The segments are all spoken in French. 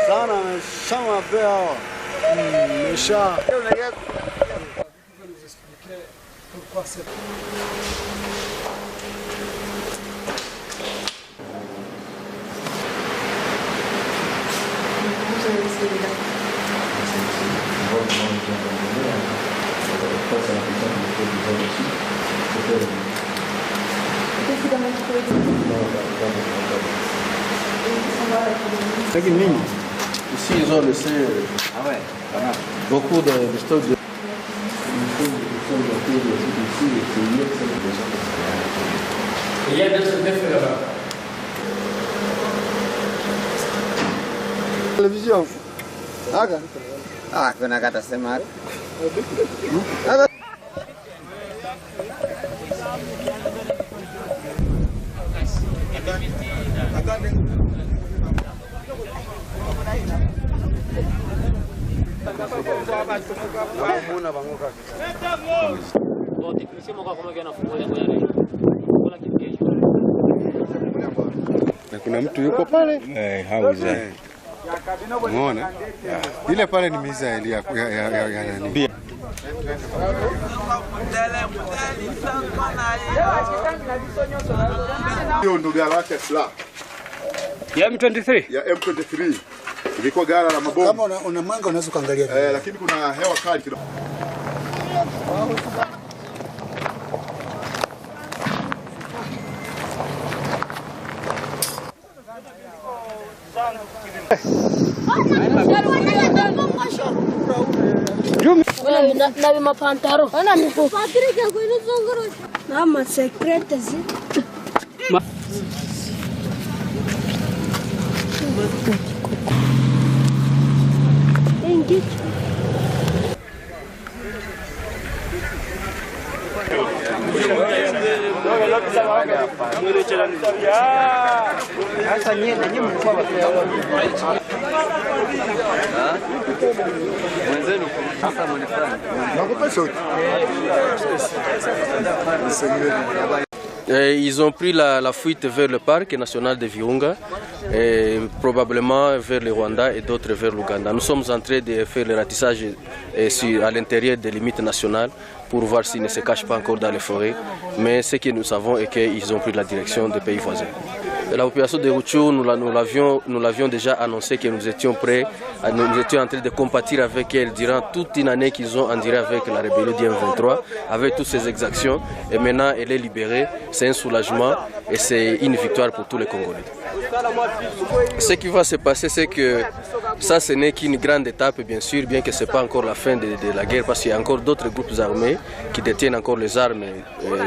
Sana chama bel, méchant. Ici, ils ont laissé beaucoup de stocks de... Il y a d'autres défis là-bas. Télévision. Ah, kuna kata sema. Na kuna mtu yuko pale? Hauza. Umeona? Ile pale ni Misaeli ya nani? Hiyo ndo gari yake silaha. Ya M23? Ya M23. Ilikuwa gari la mabomu. Kama una mwanga unaweza kuangalia. Lakini kuna hewa kali kidogo. Na mapantaro. Ana Patrick kweli zongoro. Na ma secretes. Engage. Ils ont pris la fuite vers le parc national de Virunga, et probablement vers le Rwanda et d'autres vers l'Ouganda. Nous sommes en train de faire le ratissage à l'intérieur des limites nationales pour voir s'ils ne se cachent pas encore dans les forêts. Mais ce que nous savons est qu'ils ont pris la direction des pays voisins. La population de Rutshuru, nous l'avions déjà annoncé que nous étions prêts, nous étions en train de compatir avec elle durant toute une année qu'ils ont enduré avec la rébellion du M23, avec toutes ces exactions. Et maintenant, elle est libérée. C'est un soulagement et c'est une victoire pour tous les Congolais. Ce qui va se passer, c'est que ça, ce n'est qu'une grande étape, bien sûr, bien que ce n'est pas encore la fin de la guerre, parce qu'il y a encore d'autres groupes armés qui détiennent encore les armes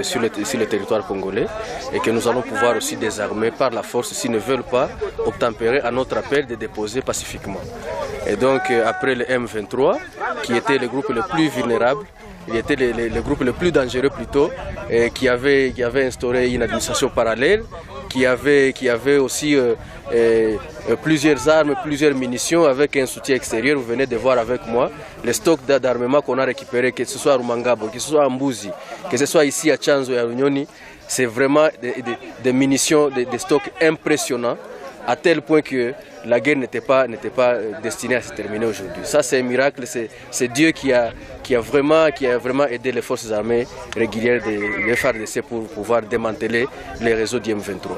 sur le territoire congolais et que nous allons pouvoir aussi désarmer par la force s'ils ne veulent pas obtempérer à notre appel de déposer pacifiquement. Et donc, après le M23, qui était le groupe le plus vulnérable, il était le groupe le plus dangereux plutôt, et qui avait instauré une administration parallèle, qui avait aussi plusieurs armes, plusieurs munitions avec un soutien extérieur. Vous venez de voir avec moi les stocks d'armement qu'on a récupérés, que ce soit à Rumangabo, que ce soit à Mbuzi, que ce soit ici à Chanzo et à Runyoni. C'est vraiment des munitions, des stocks impressionnants, à tel point que la guerre n'était pas destinée à se terminer aujourd'hui. Ça, c'est un miracle, c'est Dieu qui a vraiment aidé les forces armées régulières de FARDC pour pouvoir démanteler les réseaux du M23.